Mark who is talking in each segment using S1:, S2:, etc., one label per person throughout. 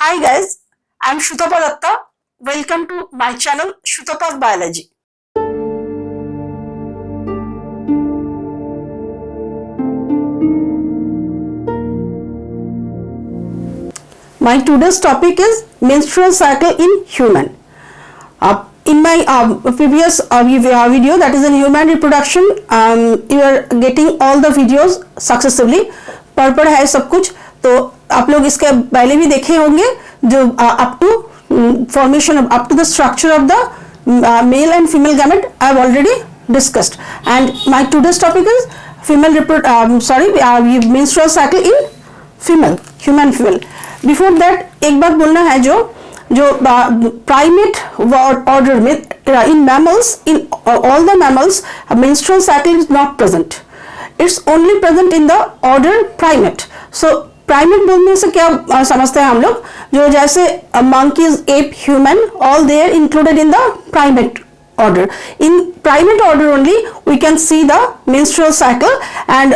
S1: Hi guys, I'm Shutapa Datta. Welcome to my channel Shutapa's Biology. My today's topic is menstrual cycle in human. In my previous video, that is in human reproduction, you are getting all the videos successively. पर है सब कुछ, तो आप लोग इसके पहले भी देखे होंगे जो up to formation of up to the structure of the male and female gamete I have already discussed. And my today's topic is menstrual cycle in female, human female. Before that एक बात बोलना है जो primate order में in mammals, in all the mammals, menstrual cycle is not present. It's only present in the order primate. So primate बोलने से क्या समझते हैं हम लोग, जो जैसे monkeys, ape, human, all they are included in the primate order. In primate order only we can see the menstrual cycle, and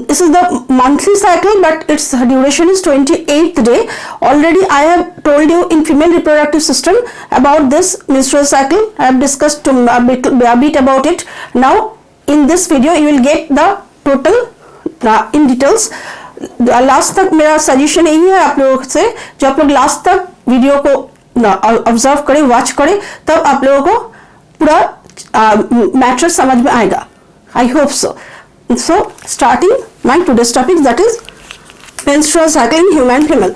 S1: this is the monthly cycle, but its duration is 28th day. Already I have told you in female reproductive system about this menstrual cycle. I have discussed a bit about it. Now in this video you will get the total in details. Last तक मेरा suggestion यही है आप लोगों से, जो आप लोग लास्ट तक वीडियो को ऑब्जर्व करें, वॉच करें, तब आप लोगों को पूरा मैटर समझ में आएगा. I hope so. So starting my today's topic, that is menstrual cycle in human female.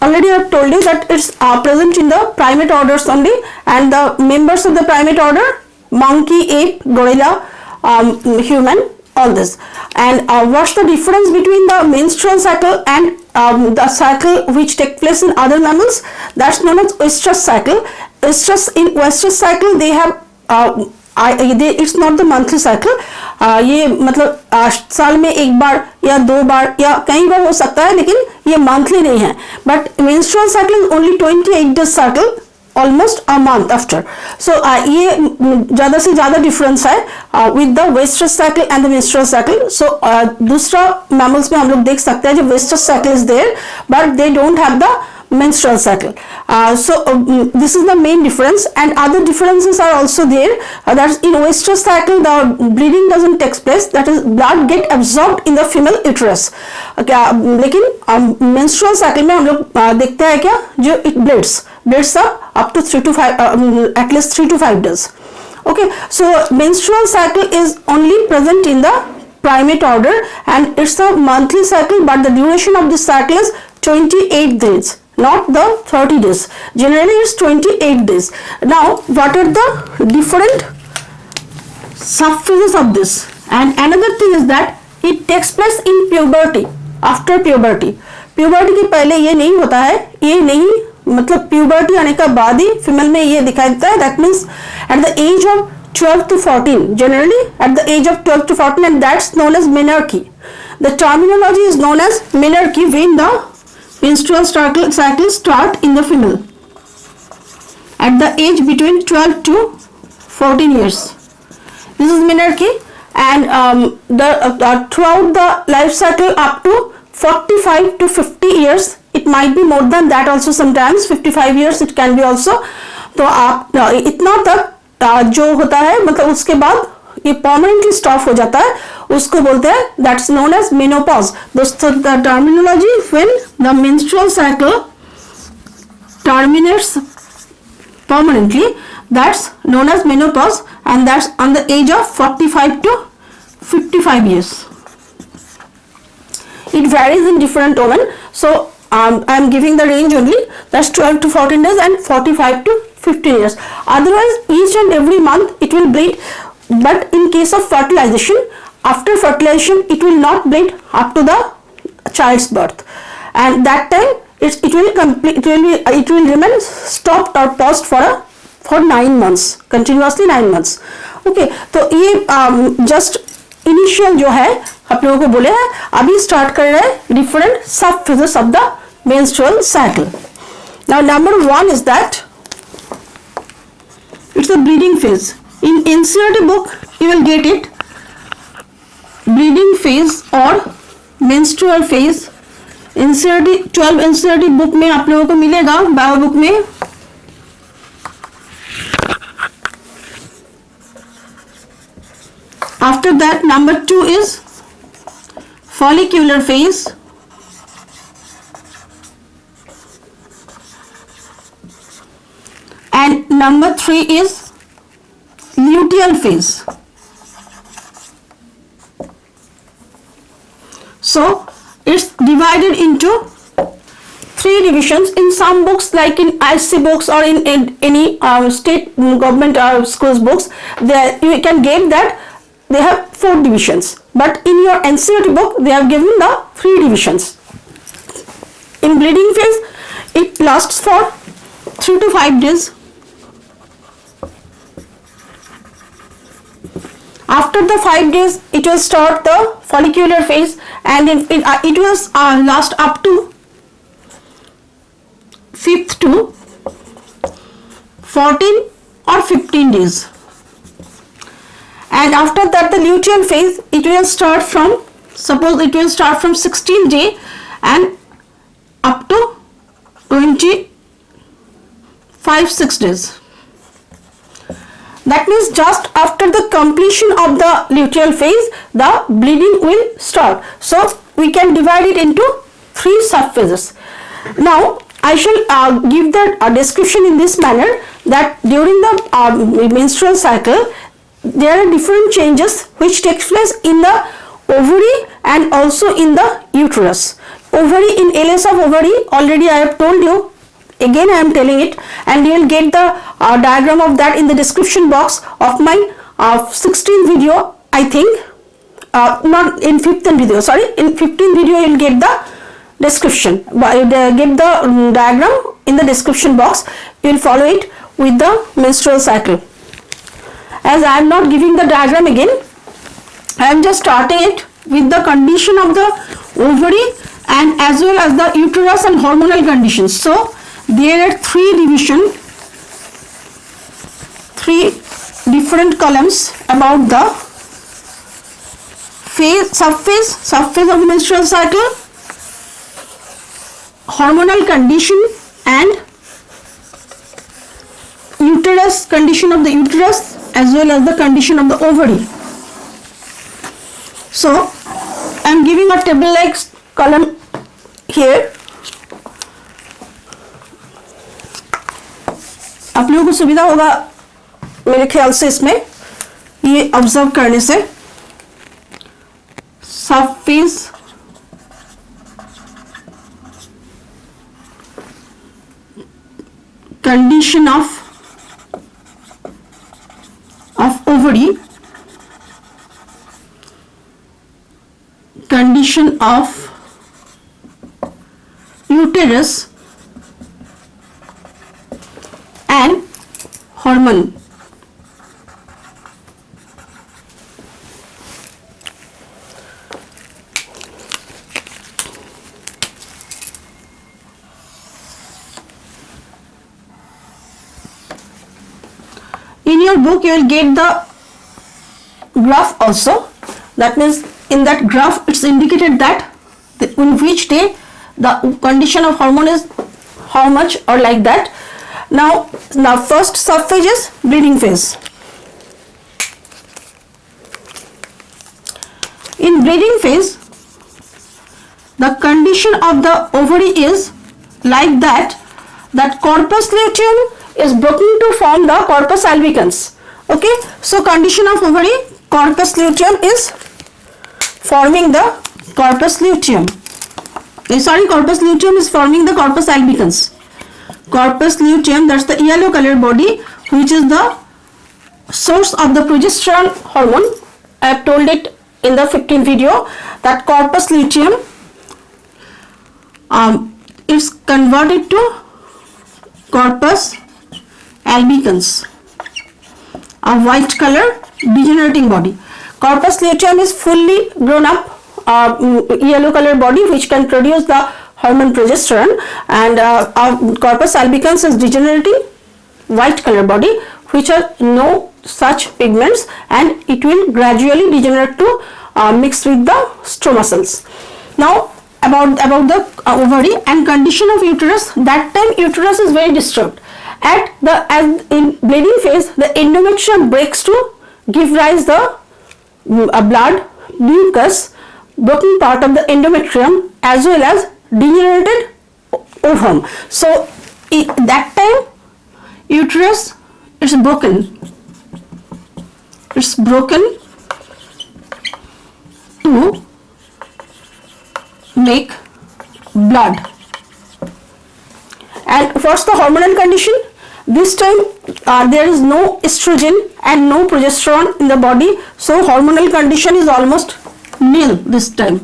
S1: Already I have told you that it's present in the primate orders only, and the members of the primate order: monkey, ape, gorilla, human, all this. And what's the difference between the menstrual cycle and the cycle which take place in other mammals? That's known as oestrus cycle. In oestrus cycle they have it's not the monthly cycle. ये मतलब साल में एक बार या दो बार या कई बार हो सकता है, लेकिन ये मंथली नहीं है. But menstrual cycle is only 28 days cycle, almost a month after. So ये ज़्यादा से ज़्यादा डिफरेंस है with the oestrus cycle and the menstrual cycle. So दूसरा mammals में हम लोग देख सकते हैं जो oestrus cycle is there, but they don't have the menstrual cycle. This is the main difference, and other differences are also there. That's in oestrus cycle the bleeding doesn't take place, that is blood get absorbed in the female uterus. लेकिन menstrual cycle में हम लोग देखते हैं क्या, जो it bleeds up to 3 to 5 at least 3 to 5 days. Okay, so menstrual cycle is only present in the primate order, and it's a monthly cycle, but the duration of this cycle is 28 days, not the 30 days. Generally it's 28 days. Now what are the different subphases of this? And another thing is that it takes place in puberty, after puberty. Puberty के पहले ये नहीं होता है, ये नहीं, मतलब puberty आने का बाद ही फीमेल में ये दिखाई देता है. That means at the age of 12 to 14, generally at the age of 12 to 14, and that's known as menarche. The terminology is known as menarche when the menstrual cycle start in the female at the age between 12 to 14 years. This is menarche, and throughout the life cycle up to 45 to 50 years, it might be more than that also, sometimes 55 years it can be also. तो आप इतना तक जो होता है, मतलब उसके बाद ये परमानेंटली स्टॉप हो जाता है, उसको बोलते हैं, दैट्स नोन एज मेनोपॉज. दोस्तों the terminology when the menstrual cycle terminates permanently, that's known as menopause, and that's on the age of 45 to 55 years. It varies in different women, so I am giving the range only, that's 12 to 14 days and 45 to 50 years. Otherwise each and every month it will bleed, but in case of fertilization, after fertilization it will not bleed up to the child's birth, and that time it will remain stopped or paused for 9 months, continuously 9 months. Okay, तो ये just initial जो है आप लोगों को बोले हैं, अभी start कर रहे हैं different sub phases of the menstrual cycle. Now number 1 is that it's a bleeding phase. In NCERT book you will get it, bleeding phase or menstrual phase. NCERT 12 NCERT book में आप लोगों को मिलेगा, bio book में. After that, number 2 is follicular phase. And number 3 is luteal phase. So it's divided into 3 divisions. In some books, like in IC books or in any state government schools books, you can get that they have 4 divisions, but in your NCERT book they have given the 3 divisions. In bleeding phase, it lasts for 3 to 5 days. After the 5 days, it will start the follicular phase, and it will last up to 5th to 14 or 15 days. And after that, the luteal phase, it will start from, suppose it will start from 16th day and up to 25-6 days. That means just after the completion of the luteal phase, the bleeding will start. So we can divide it into 3 subphases. Now I shall give the description in this manner, that during the menstrual cycle, there are different changes which takes place in the ovary and also in the uterus. Ovary, in LS of ovary, already I have told you, again I am telling it, and you will get the diagram of that in the description box of my 16th video, I think. Not in 15th video, sorry, in 15th video you will get the description, get the diagram in the description box. You will follow it with the menstrual cycle. As I am not giving the diagram again, I am just starting it with the condition of the ovary and as well as the uterus and hormonal conditions. So there are 3 divisions, 3 different columns about the subphase of menstrual cycle, hormonal condition and uterus, condition of the uterus as well as the condition of the ovary. So I am giving a table like column here. आप लोगों को सुविधा होगा मेरे ख्याल से इसमें ये ऑब्जर्व करने से. सबफेज, condition of ovary, condition of uterus and hormone. In your book you will get the graph also. That means in that graph it's indicated that in which day the condition of hormone is how much or like that. Now first subphase is bleeding phase. In bleeding phase, the condition of the ovary is like that corpus luteum is broken to form the corpus albicans. Okay, so condition of ovary, corpus luteum is forming the corpus luteum. Corpus luteum is forming the corpus albicans. Corpus luteum, that's the yellow colored body, which is the source of the progesterone hormone. I have told it in the 15th video that corpus luteum it's converted to corpus albicans, a white color degenerating body. Corpus luteum is fully grown up yellow color body which can produce the hormone progesterone, and corpus albicans is degenerating white color body which has no such pigments, and it will gradually degenerate to mix with the stroma cells. Now about the ovary and condition of uterus. That time uterus is very disturbed. As in bleeding phase, the endometrium breaks to give rise the blood, mucus, broken part of the endometrium as well as degenerated ovum. So that time uterus is broken. It's broken to make blood. And what's the hormonal condition? This time there is no estrogen and no progesterone in the body, so hormonal condition is almost nil this time.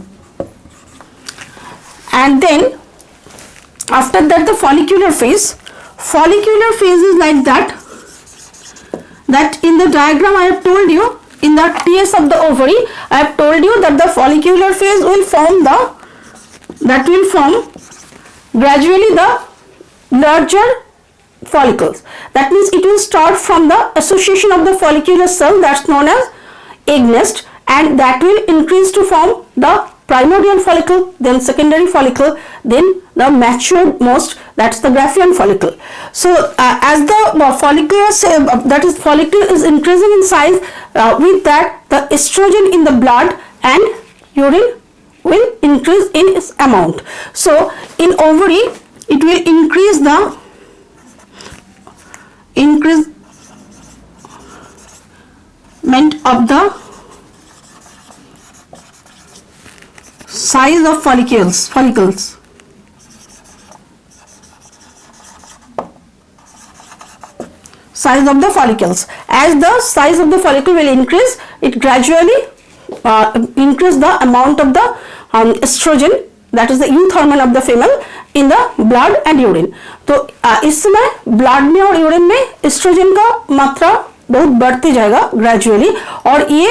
S1: And then after that the follicular phase. Follicular phase is like that in the diagram I have told you, in the TS of the ovary, I have told you that the follicular phase will form gradually the larger follicles. That means it will start from the association of the follicular cell, that's known as egg nest, and that will increase to form the primordial follicle, then secondary follicle, then the matured most, that's the Graafian follicle. So as the follicle is increasing in size, with that the estrogen in the blood and urine will increase in its amount. So in ovary it will increase increasement of the size of follicles. Size of the follicles. As the size of the follicle will increase, it gradually increase the amount of the estrogen, that is the youth hormone of the female, in the blood and urine. तो इस समय blood में और urine में oestrogen का मात्रा बहुत बढ़ते जाएगा ग्रेजुअली, और ये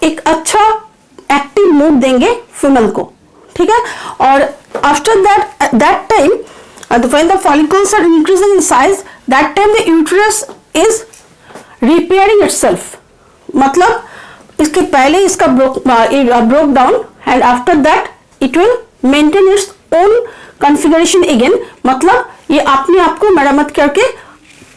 S1: एक अच्छा एक्टिव मूड देंगे फीमेल को, ठीक है. और after that time when the follicles are increasing in size, that time the uterus is repairing itself. मतलब इसके पहले इसका broke down, and after that it will maintain its own configuration again. मतलब ये अपने आप को मरम्मत करके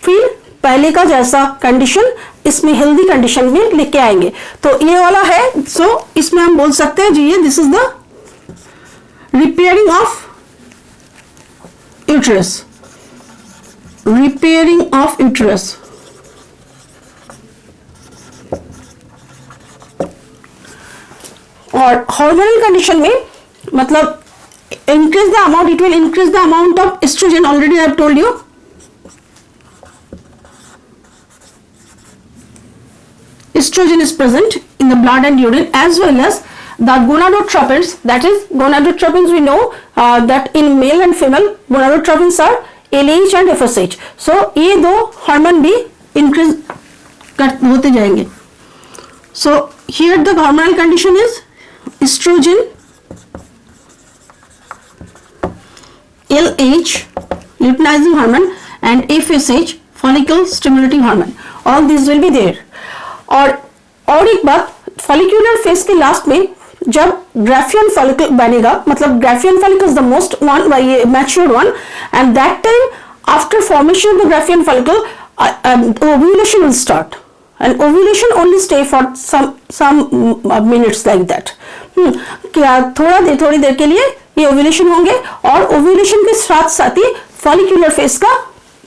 S1: फिर पहले का जैसा कंडीशन इसमें हेल्दी कंडीशन में लेके आएंगे. तो ये वाला है. सो इसमें हम बोल सकते हैं जी, ये this is the repairing of uterus. Repairing of uterus. और hormonal condition में मतलब increase the amount, it will increase the amount of estrogen. Already I have told you. Estrogen is present in the blood and urine, as well as the gonadotropins. That is, gonadotropins we know that in male and female gonadotropins are LH and FSH. So ये दो hormone भी increase होते जाएंगे. So here the hormonal condition is estrogen, LH luteinizing hormone, and FSH follicle stimulating hormone. All these will be there. और एक बात, follicular phase के last में जब Graafian follicle बनेगा, मतलब Graafian follicle is the most one by matured one, and that time after formation of the Graafian follicle ovulation will start, and ovulation only stay for some minutes like that. क्या थोड़ी देर के लिए ये ovulation होंगे, और ovulation के साथ साथ ही follicular phase का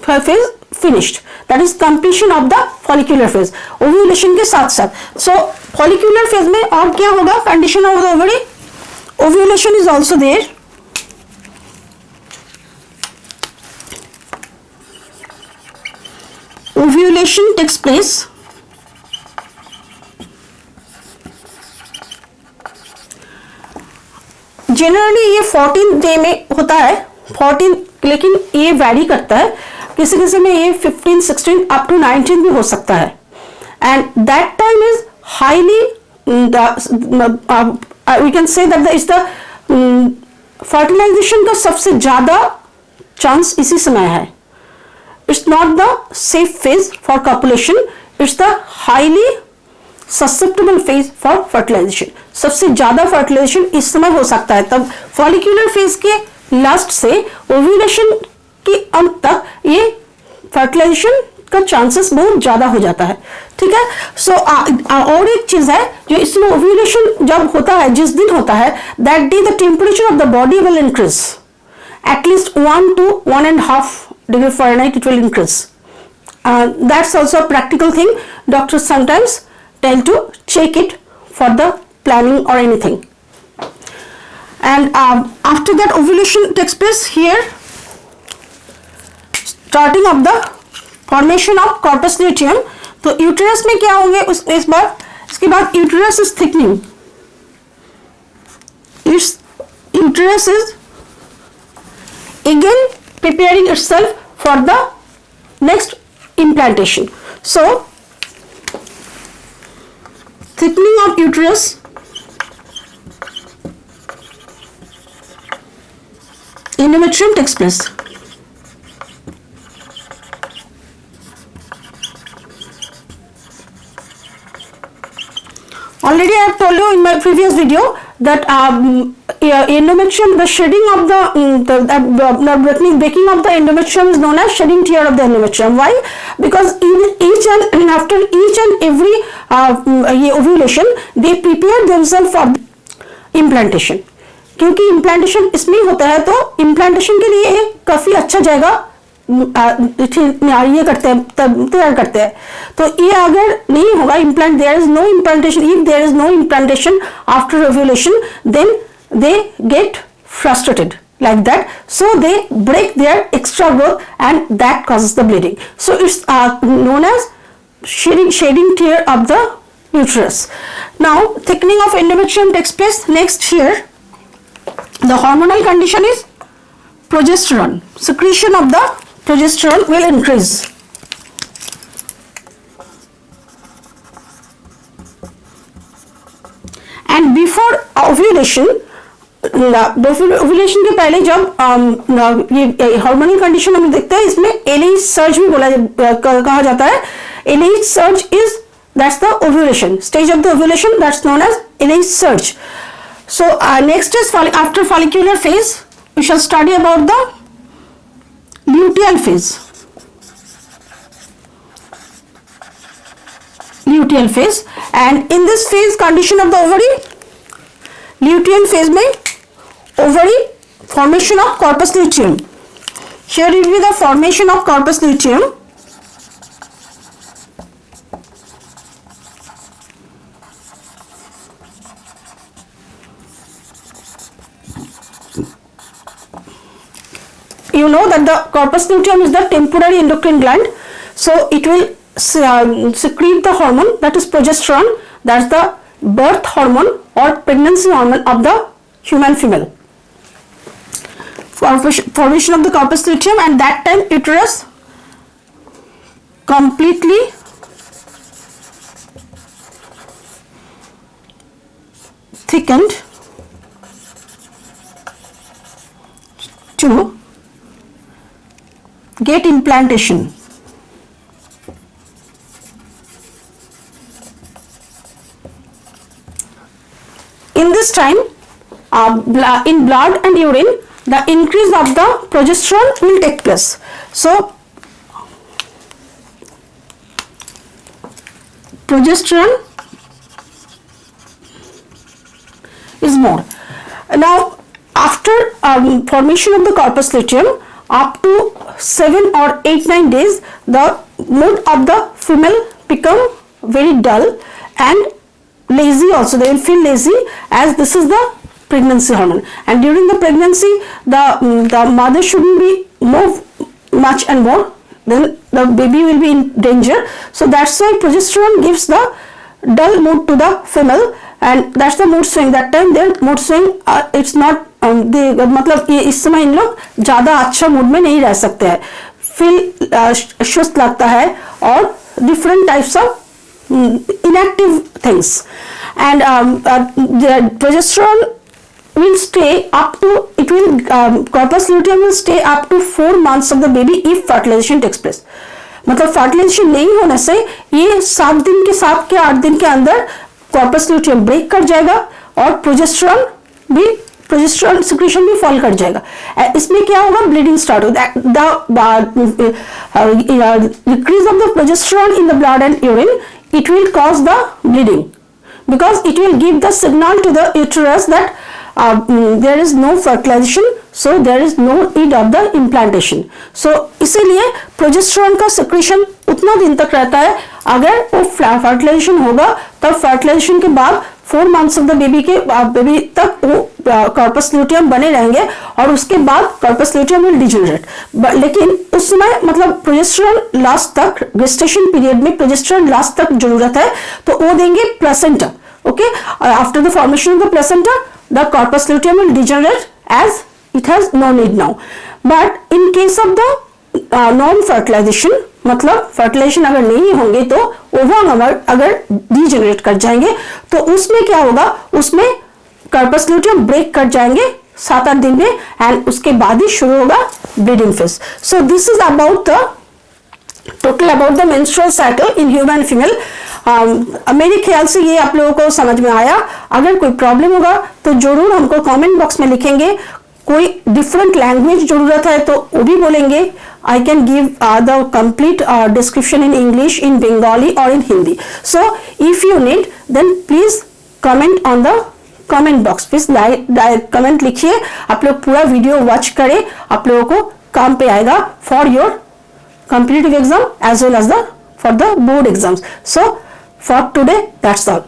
S1: phase finished. That is completion of the follicular phase. Ovulation के साथ साथ. So follicular phase में और क्या होगा? Condition of the ovary. Ovulation is also there. Ovulation takes place generally ये 14th day में होता है. 14, लेकिन ये वैरी करता है, किसी किसी में ये 15, 16 अप टू 19 भी हो सकता है. And that time is highly, we can say that is the fertilisation का सबसे ज्यादा चांस इसी समय है. It's not the safe phase for copulation, it's the highly susceptible phase for fertilisation. सबसे ज्यादा फर्टिलाइजेशन इस समय हो सकता है. तब फॉलिक्यूलर फेज के लास्ट से ओव्यूलेशन के अंत तक ये फर्टिलाइजेशन का चांसेस बहुत ज्यादा हो जाता है. ठीक है. सो और एक चीज है जो इसमें ओव्यूलेशन जब होता है, जिस दिन होता है, that day the temperature of the body will increase at least 1 to 1.5 degree Fahrenheit. It will increase. That's also a practical thing. Doctors sometimes tend to check it for the planning or anything. And after that ovulation takes place here, starting of the formation of corpus luteum. तो uterus में क्या होंगे इस बार, इसके बाद uterus is thickening. It's uterus is again preparing itself for the next implantation. So thickening of uterus, endometrium takes place. Already I have told you in my previous video that endometrium, the shedding of the breaking of the endometrium is known as shedding tear of the endometrium. Why? Because after each and every ovulation they prepare themselves for implantation. क्योंकि implantation इसमें होता है, तो implantation के लिए काफी अच्छा जाएगा ये करते हैं, तैयार करते हैं. तो ये अगर नहीं होगा implant, there is no implantation, if there is no implantation after ovulation, then they get frustrated like that, so they break their extra growth and that causes the bleeding. So it's known as shedding tear of the uterus. Now thickening of endometrium takes place. Next here, the hormonal condition is progesterone. Secretion of the progesterone will increase. And before ovulation, ovulation के पहले जब ये hormonal condition हम देखते हैं, इसमें alleged surge भी कहा जाता है. LH surge is that's the ovulation stage of the ovulation, that's known as LH surge. So next is after follicular phase we shall study about the luteal phase. Luteal phase, and in this phase condition of the ovary, luteal phase में ovary formation of corpus luteum. Here it will be the formation of corpus luteum. You know that the corpus luteum is the temporary endocrine gland, so it will secrete the hormone that is progesterone, that's the birth hormone or pregnancy hormone of the human female. Formation of the corpus luteum, and that time uterus completely thickened to get implantation. In this time, in blood and urine, the increase of the progesterone will take place. So, progesterone is more. Now, after formation of the corpus luteum, up to 7 or 8, 9 days, the mood of the female become very dull and lazy also. They will feel lazy, as this is the pregnancy hormone, and during the pregnancy the mother shouldn't be move much and more, then the baby will be in danger. So that's why progesterone gives the dull mood to the female, and that's the mood swing. That time their mood swing, it's not मतलब ये इस समय इन लोग ज्यादा अच्छा mood में नहीं रह सकते हैं, फील सुस्त लगता है और different types of inactive things, and the progesterone will stay up to corpus luteum will stay up to 4 months of the baby if fertilization takes place. मतलब फर्टिलाइजेशन नहीं होने से ये 7 दिन के 7 के 8 दिन के अंदर कॉर्पस ल्यूटियम ब्रेक कर जाएगा और प्रोजेस्टेरोन सिक्रीशन भी फॉल कर जाएगा। इसमें क्या होगा, ब्लीडिंग स्टार्ट होगा। Decrease of the progesterone in the blood and urine, it will cause the bleeding because it will give the signal to the uterus that there is no fertilization, so there is no need of the implantation. So इसीलिए progesterone का secretion उतना दिन तक रहता है। अगर वो fertilisation होगा तब फर्टिलाइजेशन के बाद 4 months ऑफ द बेबी तक वो कॉर्पस ल्यूटियम बने रहेंगे और उसके बाद कॉर्पस ल्यूटियम विल डिजेनरेट। लेकिन उस समय मतलब प्रोजेस्टेरोन लास्ट तक, गेस्टेशन पीरियड में प्रोजेस्टेरोन लास्ट तक जरूरत है, तो वो देंगे placenta. Okay, after the formation of the placenta the corpus luteum will degenerate as it has no need now. But in case of the non fertilisation, मतलब fertilisation अगर नहीं होंगे तो ओवम अगर डीजेनरेट कर जाएंगे तो उसमें क्या होगा, उसमें कॉर्पस ल्यूटियम ब्रेक कर जाएंगे 7-8 दिन में एंड उसके बाद ही शुरू होगा bleeding phase. So this is about the total about the menstrual cycle in human female. मेरे ख्याल से ये आप लोगों को समझ में आया। अगर कोई प्रॉब्लम होगा तो जरूर हमको कमेंट बॉक्स में लिखेंगे। कोई डिफरेंट लैंग्वेज जरूरत है तो वो भी बोलेंगे। I can give the complete description in English, in Bengali or in Hindi. So if you need, then please comment on the comment box. Please comment लिखिए। आप लोग पूरा वीडियो वॉच करें, आप लोगों को काम पे आएगा for your competitive exam as well as for the board exams. So for today, that's all.